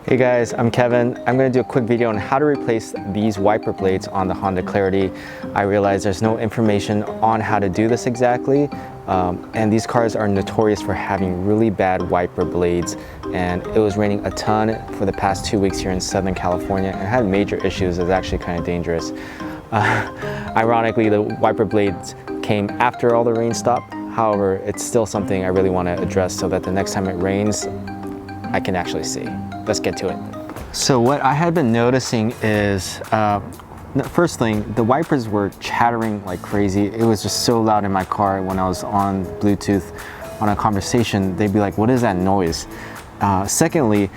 Hey guys, I'm Kevin. I'm going to do a quick video on how to replace these wiper blades on the Honda Clarity. I realize there's no information on how to do this exactly, and these cars are notorious for having really bad wiper blades, and it was raining a ton for the past 2 weeks here in Southern California and had major issues. It's actually kind of dangerous. Ironically, the wiper blades came after all the rain stopped. However, it's still something I really want to address so that the next time it rains, I can actually see. Let's get to it. So what I had been noticing is, first thing, the wipers were chattering like crazy. It was just so loud in my car when I was on Bluetooth on a conversation. They'd be like, what is that noise? Secondly,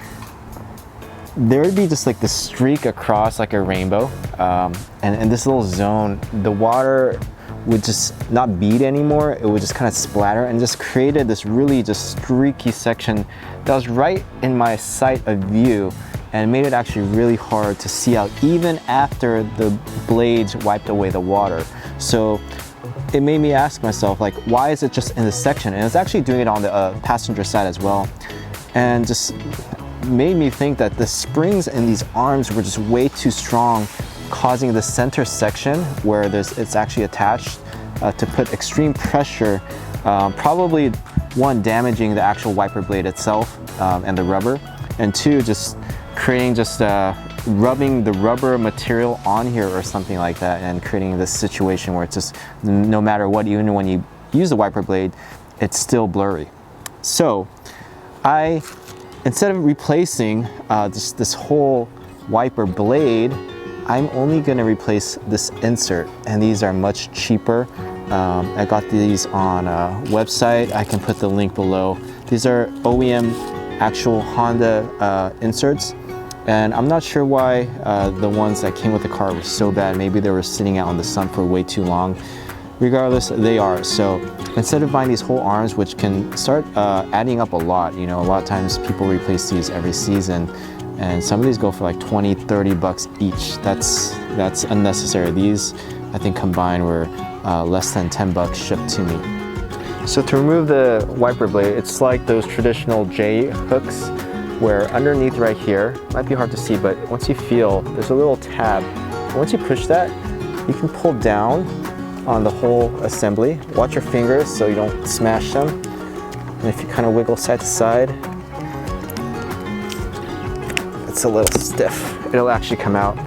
there would be just like this streak across like a rainbow. And in this little zone, the water would just not bead anymore. It would just kind of splatter and just created this really just streaky section that was right in my sight of view, and made it actually really hard to see out even after the blades wiped away the water. So it made me ask myself, like, why is it just in this section? And it's actually doing it on the passenger side as well, and just made me think that the springs in these arms were just way too strong, causing the center section where it's actually attached to put extreme pressure, probably one, damaging the actual wiper blade itself and the rubber, and two, just creating rubbing the rubber material on here or something like that, and creating this situation where it's just, no matter what, even when you use the wiper blade, it's still blurry. So instead of replacing this whole wiper blade, I'm only going to replace this insert, and these are much cheaper. I got these on a website. I can put the link below. These are OEM actual Honda inserts, and I'm not sure why the ones that came with the car were so bad. Maybe they were sitting out in the sun for way too long. Regardless, they are. So instead of buying these whole arms, which can start adding up a lot, you know, a lot of times people replace these every season, and some of these go for like 20, 30 bucks each. That's unnecessary. These, I think, combined were less than 10 bucks shipped to me. So to remove the wiper blade, it's like those traditional J hooks, where underneath right here, might be hard to see, but once you feel, there's a little tab. Once you push that, you can pull down on the whole assembly. Watch your fingers so you don't smash them. And if you kind of wiggle side to side, it's a little stiff. It'll actually come out.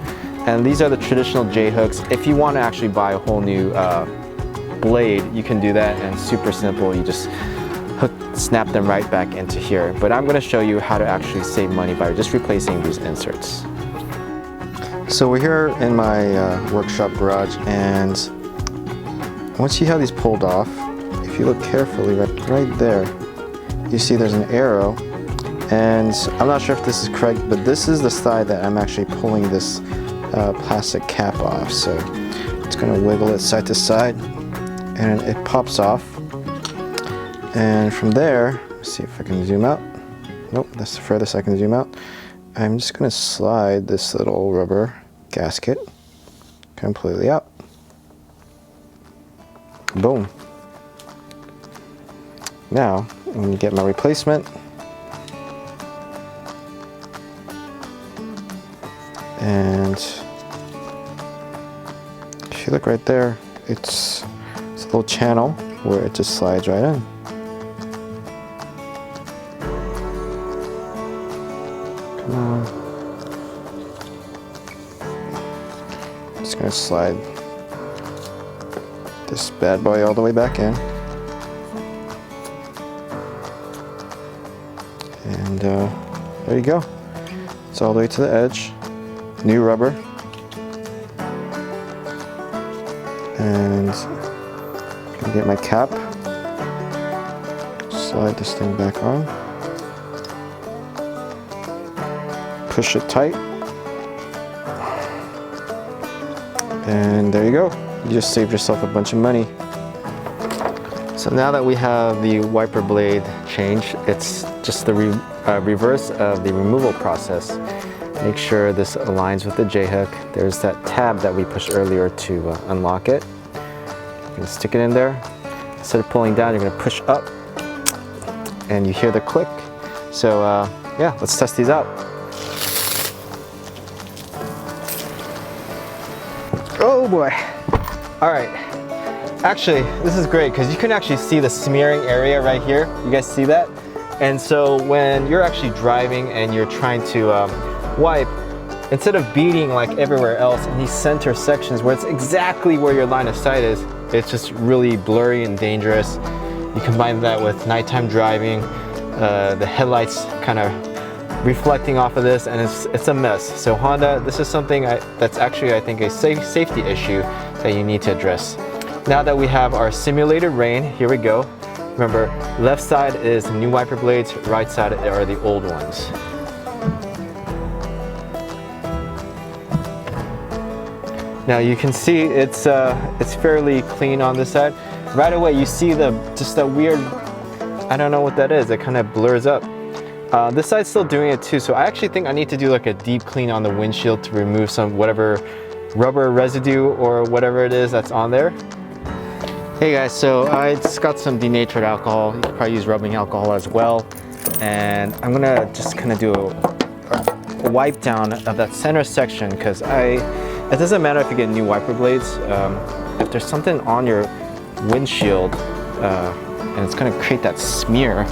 And these are the traditional J hooks. If you want to actually buy a whole new blade, you can do that, and super simple. You just snap them right back into here. But I'm going to show you how to actually save money by just replacing these inserts. So we're here in my workshop garage, and once you have these pulled off, if you look carefully right there, you see there's an arrow. And I'm not sure if this is correct, but this is the side that I'm actually pulling this plastic cap off. So it's going to wiggle it side to side, and it pops off. And from there, let's see if I can zoom out. Nope, that's the furthest I can zoom out. I'm just going to slide this little rubber gasket completely out. Boom. Now, I'm going to get my replacement. And if you look right there, it's a little channel where it just slides right in. Come on. Just gonna slide this bad boy all the way back in. And there you go. It's all the way to the edge. New rubber, and I'm gonna get my cap, slide this thing back on, push it tight, and there you go. You just saved yourself a bunch of money. So now that we have the wiper blade changed, it's just the reverse of the removal process. Make sure this aligns with the J-hook. There's that tab that we pushed earlier to unlock it. You're gonna stick it in there. Instead of pulling down, you're gonna push up, and you hear the click. So yeah, let's test these out. Oh boy. All right. Actually, this is great because you can actually see the smearing area right here. You guys see that? And so when you're actually driving and you're trying to wipe, instead of beating like everywhere else in these center sections where it's exactly where your line of sight is, it's just really blurry and dangerous. You combine that with nighttime driving, the headlights kind of reflecting off of this, and it's a mess. So Honda, this is something that's actually, I think, a safety issue that you need to address. Now that we have our simulated rain, here we go. Remember, left side is the new wiper blades, right side are the old ones. Now you can see it's fairly clean on this side. Right away you see just that weird, I don't know what that is, it kind of blurs up. This side's still doing it too, so I actually think I need to do like a deep clean on the windshield to remove some whatever rubber residue or whatever it is that's on there. Hey guys, so I just got some denatured alcohol. You could probably use rubbing alcohol as well. And I'm gonna just kind of do a wipe down of that center section because it doesn't matter if you get new wiper blades. If there's something on your windshield and it's gonna create that smear,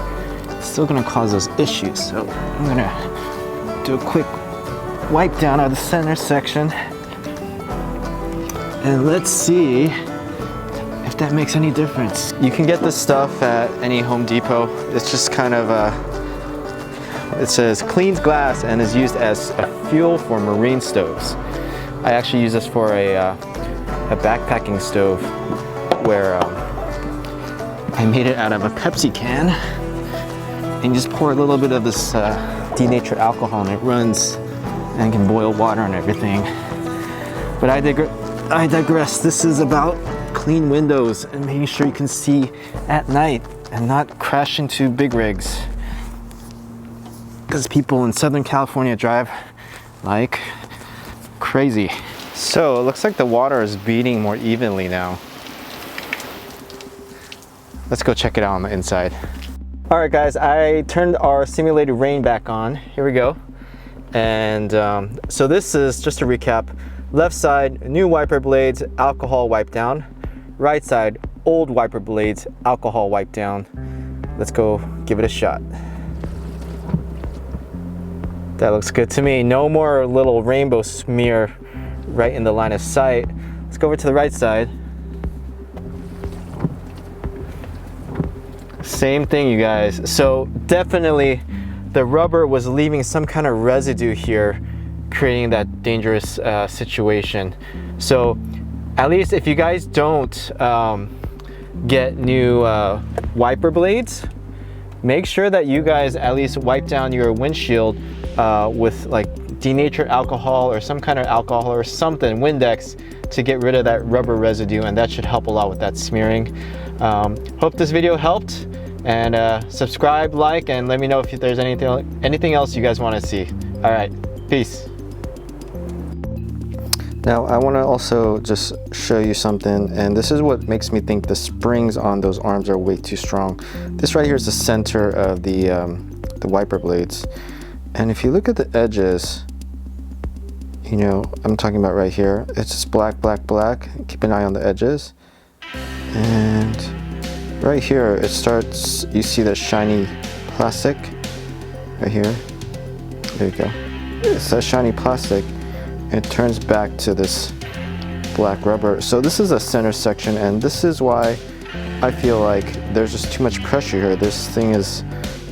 it's still gonna cause those issues. So I'm gonna do a quick wipe down of the center section. And let's see if that makes any difference. You can get this stuff at any Home Depot. It's just kind of it says cleans glass and is used as a fuel for marine stoves. I actually use this for a backpacking stove where I made it out of a Pepsi can, and you just pour a little bit of this denatured alcohol and it runs and can boil water and everything. But I digress. This is about clean windows and making sure you can see at night and not crash into big rigs, because people in Southern California drive like crazy. So it looks like the water is beating more evenly now. Let's go check it out on the inside. All right guys, I turned our simulated rain back on. Here we go. And so this is, just to recap, left side, new wiper blades, alcohol wipe down. Right side, old wiper blades, alcohol wipe down. Let's go give it a shot. That looks good to me. No more little rainbow smear right in the line of sight. Let's go over to the right side. Same thing, you guys. So definitely the rubber was leaving some kind of residue here, creating that dangerous situation. So at least if you guys don't get new wiper blades, make sure that you guys at least wipe down your windshield with like denatured alcohol or some kind of alcohol or something, Windex, to get rid of that rubber residue, and that should help a lot with that smearing. Hope this video helped, and subscribe, like, and let me know if there's anything else you guys want to see. All right, peace. Now I want to also just show you something, and this is what makes me think the springs on those arms are way too strong. This right here is the center of the wiper blades, and if you look at the edges, you know, I'm talking about right here, it's just black, black, black. Keep an eye on the edges. And right here, it starts, you see that shiny plastic right here. There you go. It's that shiny plastic. It turns back to this black rubber. So this is a center section, and this is why I feel like there's just too much pressure here. This thing is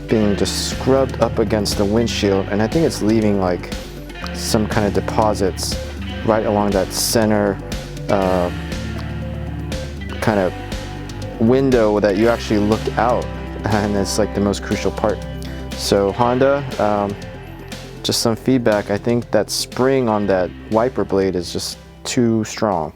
being just scrubbed up against the windshield, and I think it's leaving like some kind of deposits right along that center kind of window that you actually look out, and it's like the most crucial part. So Honda, just some feedback. I think that spring on that wiper blade is just too strong.